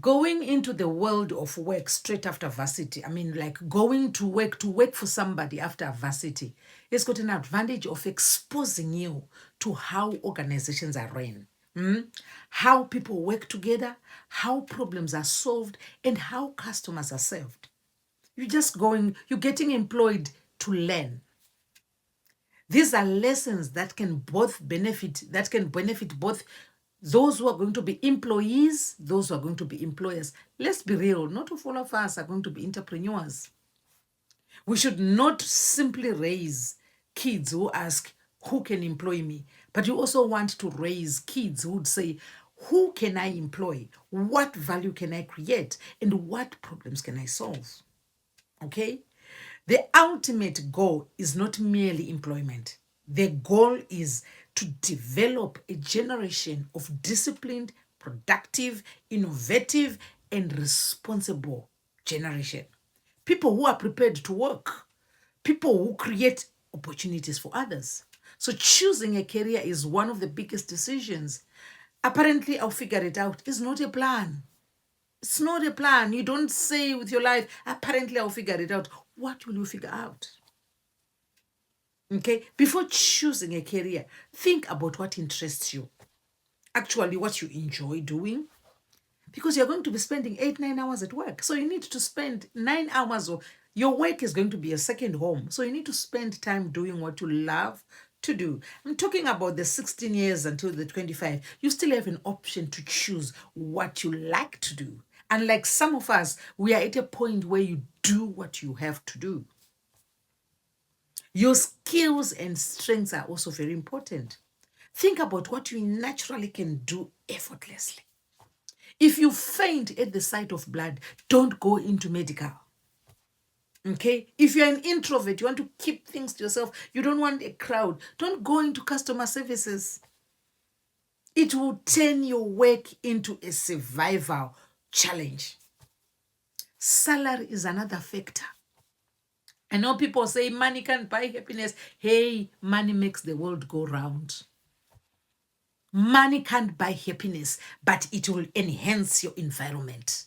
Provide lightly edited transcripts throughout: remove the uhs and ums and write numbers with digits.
Going into the world of work straight after varsity, I mean, like going to work for somebody after varsity, it's got an advantage of exposing you to how organizations are run, how people work together, how problems are solved, and how customers are served. You're getting employed to learn. These are lessons that can benefit both those who are going to be employees, those who are going to be employers. Let's be real, not all of us are going to be entrepreneurs. We should not simply raise kids who ask, who can employ me? But you also want to raise kids who would say, who can I employ? What value can I create? And what problems can I solve? Okay? The ultimate goal is not merely employment. The goal is to develop a generation of disciplined, productive, innovative, and responsible generation. People who are prepared to work, people who create opportunities for others. So choosing a career is one of the biggest decisions. Apparently, I'll figure it out. It's not a plan. It's not a plan. You don't say with your life, apparently I'll figure it out. What will you figure out? Okay, before choosing a career, think about what interests you. Actually, what you enjoy doing. Because you're going to be spending 8-9 hours at work. So you need to spend 9 hours, or your work is going to be a second home. So you need to spend time doing what you love to do. I'm talking about the 16 years until the 25. You still have an option to choose what you like to do. Unlike some of us, we are at a point where you do what you have to do. Your skills and strengths are also very important. Think about what you naturally can do effortlessly. If you faint at the sight of blood, don't go into medical. Okay? If you're an introvert, you want to keep things to yourself, you don't want a crowd, don't go into customer services. It will turn your work into a survival challenge. Salary is another factor. I know people say money can't buy happiness. Hey, money makes the world go round. Money can't buy happiness, but it will enhance your environment.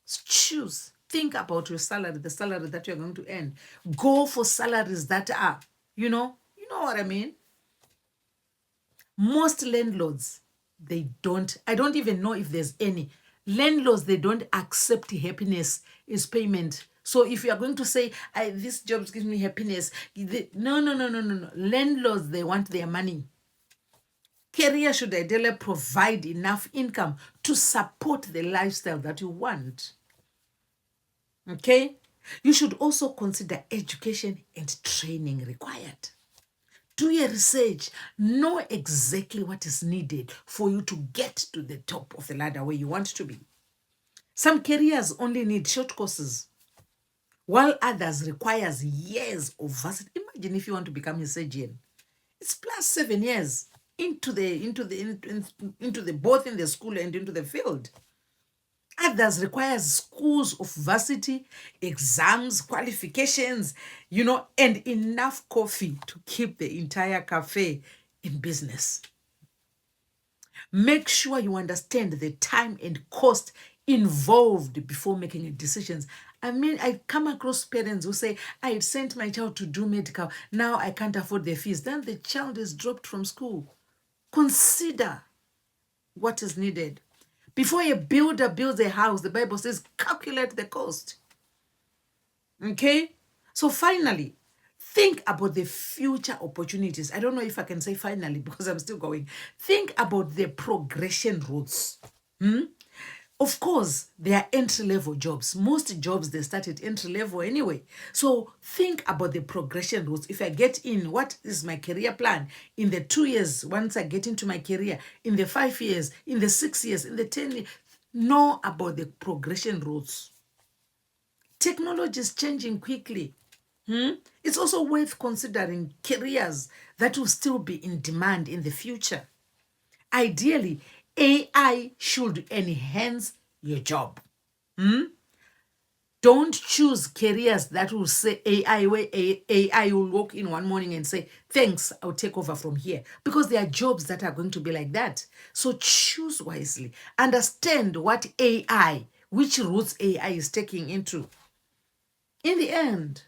So choose. Think about your salary, the salary that you're going to earn. Go for salaries that are, you know what I mean? Most landlords, I don't even know if there's any. Landlords, they don't accept happiness as payment. So if you are going to say, this job gives me happiness, no. Landlords, they want their money. Career should ideally provide enough income to support the lifestyle that you want. Okay? You should also consider education and training required. Do your research. Know exactly what is needed for you to get to the top of the ladder where you want to be. Some careers only need short courses, while others requires years of varsity. Imagine if you want to become a surgeon. It's plus 7 years into the both in the school and into the field. Others requires schools of varsity, exams, qualifications, and enough coffee to keep the entire cafe in business. Make sure you understand the time and cost involved before making decisions. I mean, I come across parents who say, I had sent my child to do medical, now I can't afford the fees. Then the child is dropped from school. Consider what is needed. Before a builder builds a house, the Bible says, calculate the cost. Okay? So finally, think about the future opportunities. I don't know if I can say finally because I'm still going. Think about the progression routes. Of course, there are entry-level jobs. Most jobs, they start at entry-level anyway. So think about the progression routes. If I get in, what is my career plan? In the 2 years, once I get into my career, in the 5 years, in the 6 years, in the 10 years, know about the progression routes. Technology is changing quickly. It's also worth considering careers that will still be in demand in the future. Ideally, AI should enhance your job. Don't choose careers that will say AI, where AI will walk in one morning and say, thanks, I'll take over from here. Because there are jobs that are going to be like that. So choose wisely. Understand what AI, which routes AI is taking into. In the end,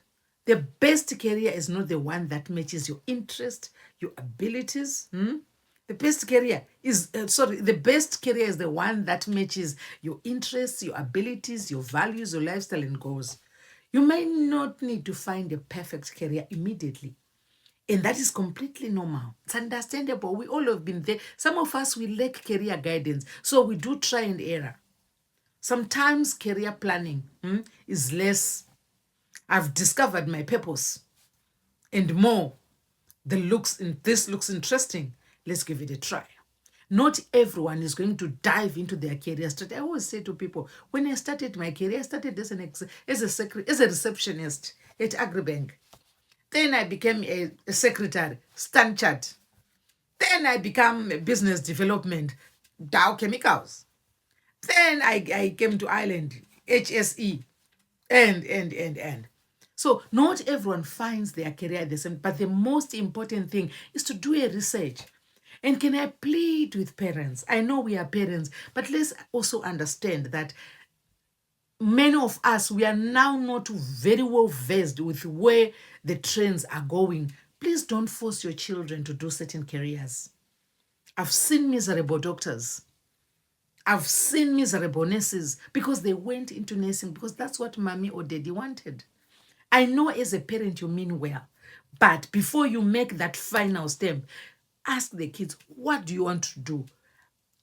the best career is not the one that matches your interest, your abilities. The best career is, the best career is the one that matches your interests, your abilities, your values, your lifestyle, and goals. You may not need to find a perfect career immediately. And that is completely normal. It's understandable. We all have been there. Some of us, we lack career guidance. So we do try and error. Sometimes career planning is less. I've discovered my purpose and more. This looks interesting. Let's give it a try. Not everyone is going to dive into their career strategy. I always say to people, when I started my career, I started as a receptionist at Agribank. Then I became a secretary, Stanchart. Then I became a business development, Dow Chemicals. Then I came to Ireland, HSE, and. So not everyone finds their career the same, but the most important thing is to do a research. And can I plead with parents? I know we are parents, but let's also understand that many of us, we are now not very well versed with where the trends are going. Please don't force your children to do certain careers. I've seen miserable doctors. I've seen miserable nurses because they went into nursing because that's what mommy or daddy wanted. I know as a parent you mean well, but before you make that final step, ask the kids, what do you want to do?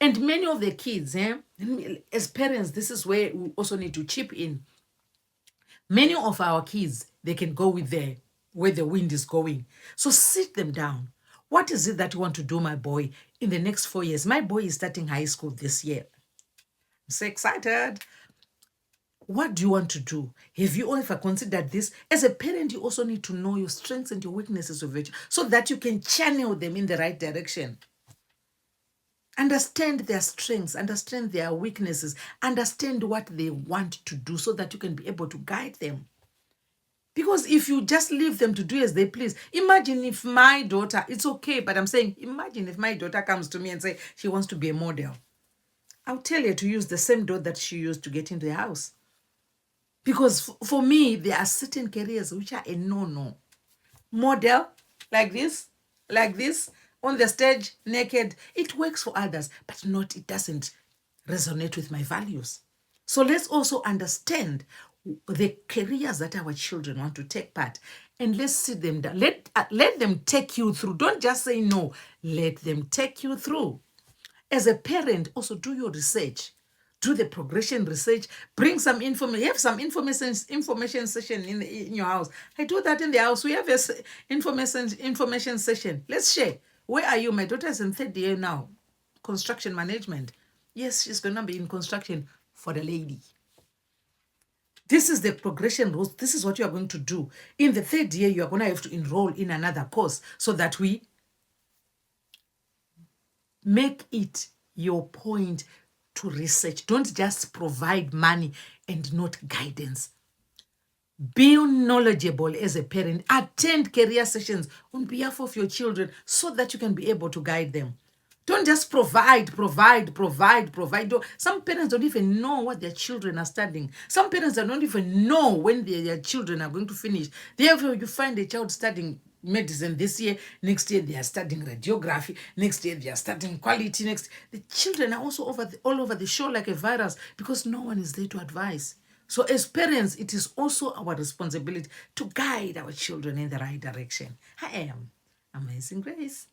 And many of the kids, as parents, this is where we also need to chip in. Many of our kids, they can go with where the wind is going. So sit them down. What is it that you want to do, my boy, in the next 4 years? My boy is starting high school this year. I'm so excited. What do you want to do? Have you ever considered this? As a parent, you also need to know your strengths and your weaknesses of it so that you can channel them in the right direction. Understand their strengths, understand their weaknesses, understand what they want to do so that you can be able to guide them. Because if you just leave them to do as they please, imagine if my daughter, it's okay, but I'm saying, imagine if my daughter comes to me and say she wants to be a model. I'll tell her to use the same door that she used to get into the house. Because for me, there are certain careers which are a no-no. Model, like this, on the stage, naked. It works for others, but it doesn't resonate with my values. So let's also understand the careers that our children want to take part, and let's sit them down. Let them take you through. Don't just say no. Let them take you through. As a parent, also do your research. Do the progression research. Bring some information. Have some information session in your house. I do that in the house. We have a information session. Let's share. Where are you? My daughter is in 3rd year now. Construction management. Yes, she's going to be in construction for the lady. This is the progression rules. This is what you are going to do. In the 3rd year, you are going to have to enroll in another course so that we make it your point to research. Don't just provide money and not guidance. Be knowledgeable as a parent. Attend career sessions on behalf of your children so that you can be able to guide them. Don't just provide. Some parents don't even know what their children are studying. Some parents don't even know when their children are going to finish. Therefore, you find a child studying medicine this year, next year they are studying radiography, next year they are studying quality, the children are also all over the show like a virus because no one is there to advise. So as parents, it is also our responsibility to guide our children in the right direction. I am Amazing Grace.